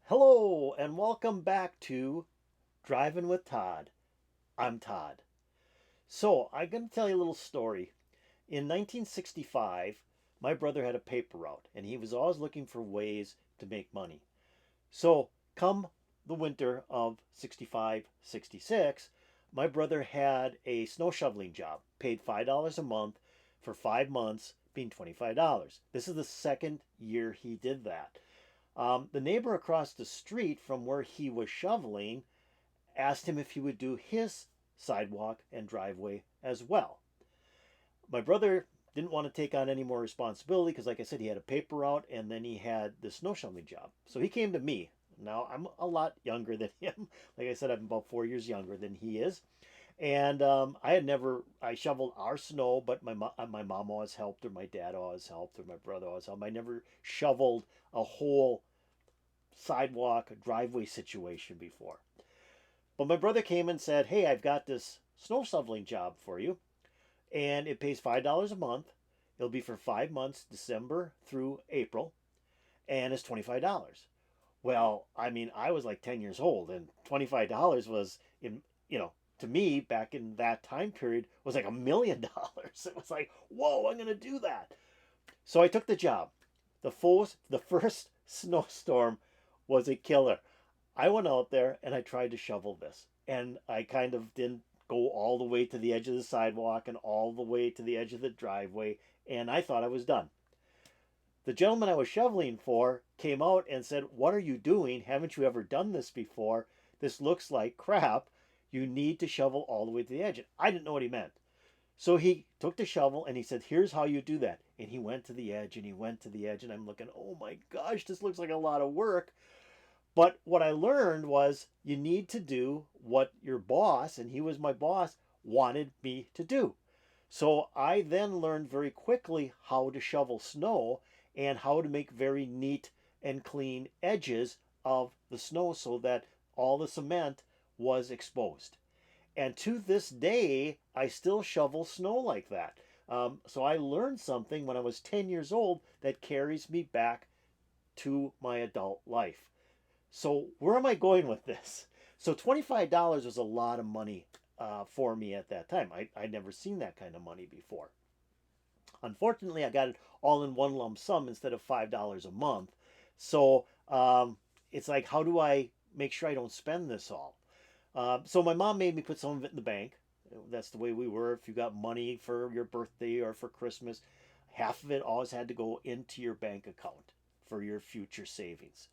Hello, and welcome back to Driving with Todd. I'm Todd. So, I'm going to tell you a little story. In 1965, my brother had a paper route, and he was always looking for ways to make money. So, come the winter of 65, 66, my brother had a snow shoveling job, paid $5 a month for 5 months, being $25. This is the second year he did that. The neighbor across the street from where he was shoveling asked him if he would do his sidewalk and driveway as well. My brother didn't want to take on any more responsibility because, like I said, he had a paper route and then he had the snow shoveling job. So he came to me. Now, I'm a lot younger than him. Like I said, I'm about 4 years younger than he is. And I shoveled our snow, but my mom always helped, or my dad always helped, or my brother always helped. I never shoveled a whole sidewalk driveway situation before. But my brother came and said, "Hey, I've got this snow shoveling job for you, and it pays $5 a month. It'll be for 5 months, December through April, and it's $25." Well, I mean, I was like 10 years old, and $25 was to me back in that time period was like $1 million. It was like, whoa, I'm going to do that. So I took the job. The first snowstorm was a killer. I went out there and I tried to shovel this. And I kind of didn't go all the way to the edge of the sidewalk and all the way to the edge of the driveway. And I thought I was done. The gentleman I was shoveling for came out and said, "What are you doing? Haven't you ever done this before? This looks like crap. You need to shovel all the way to the edge." And I didn't know what he meant. So he took the shovel and he said, "Here's how you do that." And he went to the edge and he went to the edge. And I'm looking, oh my gosh, this looks like a lot of work. But what I learned was you need to do what your boss, and he was my boss, wanted me to do. So I then learned very quickly how to shovel snow and how to make very neat and clean edges of the snow so that all the cement was exposed. And to this day, I still shovel snow like that. So I learned something when I was 10 years old that carries me back to my adult life. So where am I going with this? So $25 was a lot of money for me at that time. I'd never seen that kind of money before. Unfortunately, I got it all in one lump sum instead of $5 a month. So it's like, how do I make sure I don't spend this all? So my mom made me put some of it in the bank. That's the way we were. If you got money for your birthday or for Christmas, half of it always had to go into your bank account for your future savings.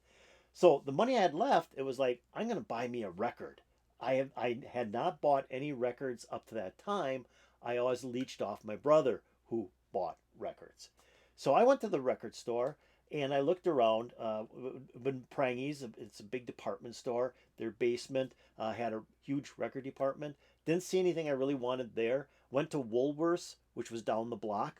So the money I had left, it was like, I'm going to buy me a record. I had not bought any records up to that time. I always leached off my brother who bought records. So I went to the record store and I looked around. Prangies, it's a big department store. Their basement had a huge record department. Didn't see anything I really wanted there. Went to Woolworths, which was down the block,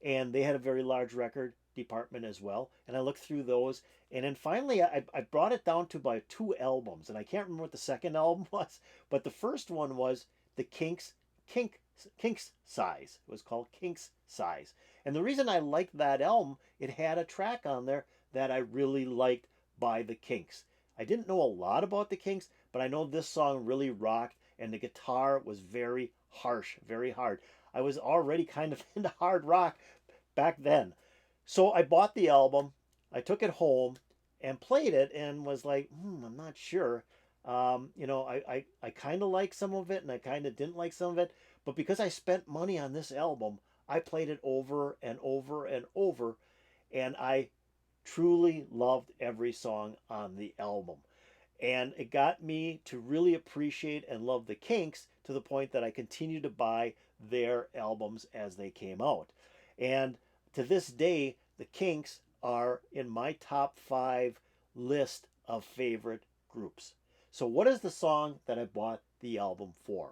and they had a very large record department as well. And I looked through those, and then finally I brought it down to about 2 albums, and I can't remember what the second album was, but the first one was the Kinks Size. It was called Kinks Size. And the reason I liked that album, it had a track on there that I really liked by the Kinks. I didn't know a lot about the Kinks, but I know this song really rocked, and the guitar was very harsh, very hard. I was already kind of into hard rock back then. So I bought the album, I took it home and played it and was like, I'm not sure. I kind of like some of it and I kind of didn't like some of it. But because I spent money on this album, I played it over and over and over. And I truly loved every song on the album. And it got me to really appreciate and love the Kinks to the point that I continue to buy their albums as they came out. And to this day, the Kinks are in my top 5 list of favorite groups. So, what is the song that I bought the album for?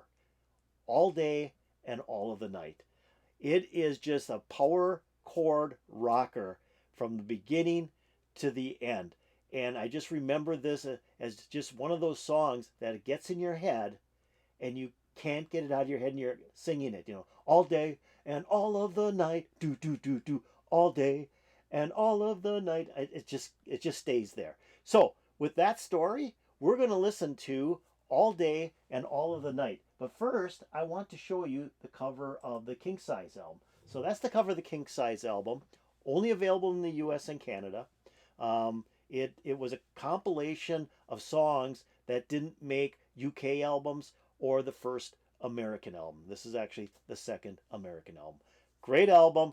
All Day and All of the Night. It is just a power chord rocker from the beginning to the end. And I just remember this as just one of those songs that it gets in your head and you can't get it out of your head and you're singing it, all day and all of the night, do do do all day and all of the night. It just stays there. So with that story, we're going to listen to All Day and All of the Night. But first, I want to show you the cover of the King Size album. So that's the cover of the King Size album, only available in the US and Canada. It was a compilation of songs that didn't make UK albums or the first American album. This is actually the second American album. Great album.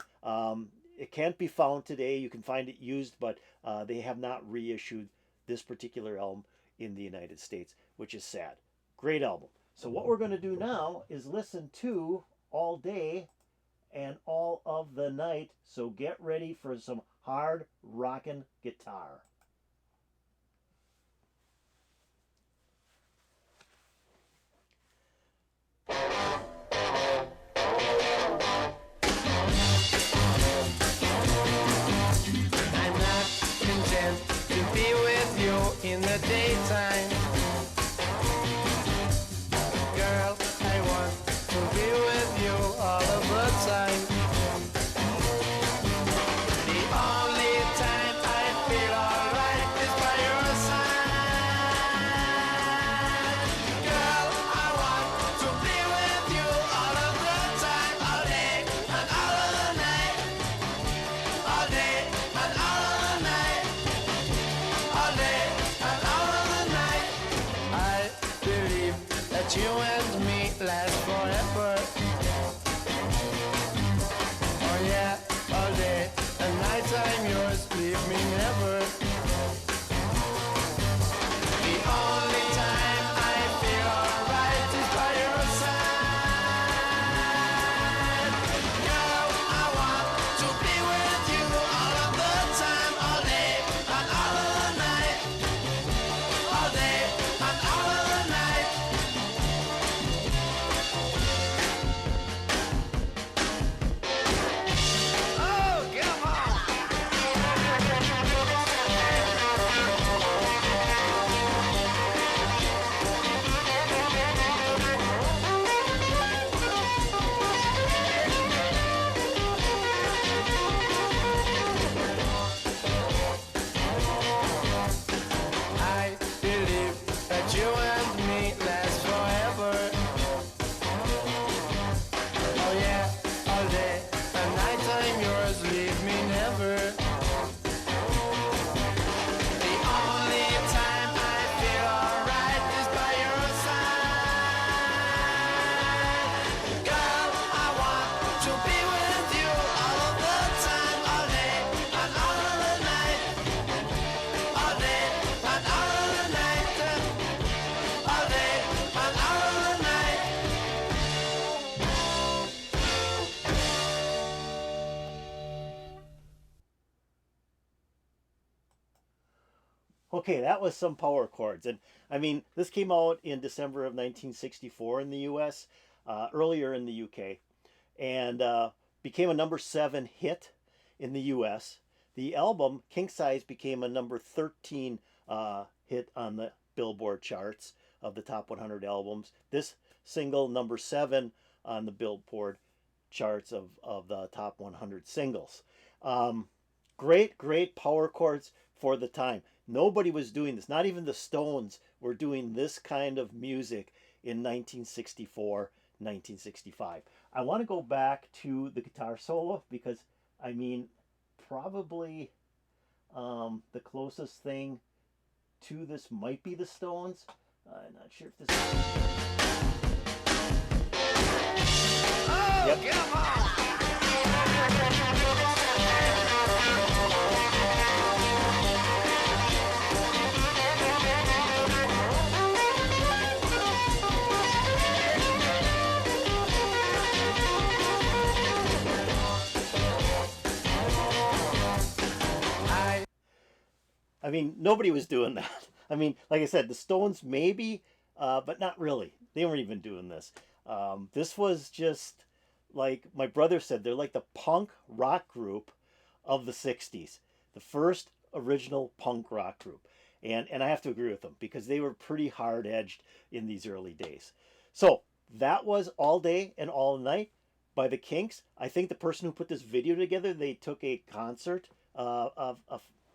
It can't be found today. You can find it used, but they have not reissued this particular album in the United States, which is sad. Great album. So what we're going to do now is listen to All Day and All of the Night. So get ready for some hard rockin' guitar. I'm not content to be with you in the daytime. Girl, I want to be with you all of the time. The only time I feel alright is by your side. Girl, I want to be with you all of the time, all day and all of the night. All day and all of the night. All day and all of the night. I believe that you and me last forever. Oh yeah, all day and night I'm yours, leave me never. The only time I feel alright is by your side. Girl, I want to be with you all of the time, all day and all of the night. All day and all of the night. Oh, come on! I believe that you and me last forever. Oh yeah, all day and night I'm yours, leave me never. The only time I feel alright is by your side. Girl, I want to be with you all of the time, all day and all of the night. All day and all of the night. All day and all of the night. Okay, that was some power chords. And I mean, this came out in December of 1964 in the US, earlier in the UK, and became a number 7 hit in the US. The album, King Size, became a number 13 hit on the Billboard charts of the top 100 albums. This single, number 7 on the Billboard charts of the top 100 singles. Great power chords for the time. Nobody was doing this. Not even the Stones were doing this kind of music in 1964, 1965. I want to go back to the guitar solo because, I mean, probably the closest thing to this might be the Stones. I'm not sure if this is... Oh, Yep. come on! I mean, nobody was doing that. I mean, like I said, the Stones maybe, but not really. They weren't even doing this. This was just like my brother said, they're like the punk rock group of the 60s, the first original punk rock group. And I have to agree with them because they were pretty hard edged in these early days. So that was All Day and All Night by the Kinks. I think the person who put this video together, they took a concert of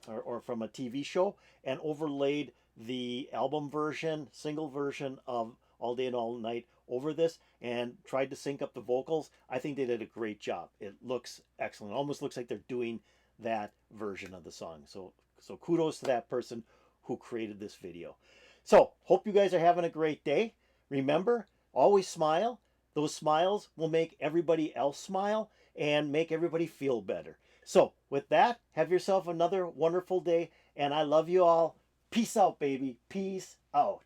or from a TV show and overlaid the album version, single version of All Day and All Night over this and tried to sync up the vocals. I think they did a great job. It looks excellent. It almost looks like they're doing that version of the song. So kudos to that person who created this video. So hope you guys are having a great day. Remember, always smile. Those smiles will make everybody else smile and make everybody feel better. So with that, have yourself another wonderful day, and I love you all. Peace out, baby. Peace out.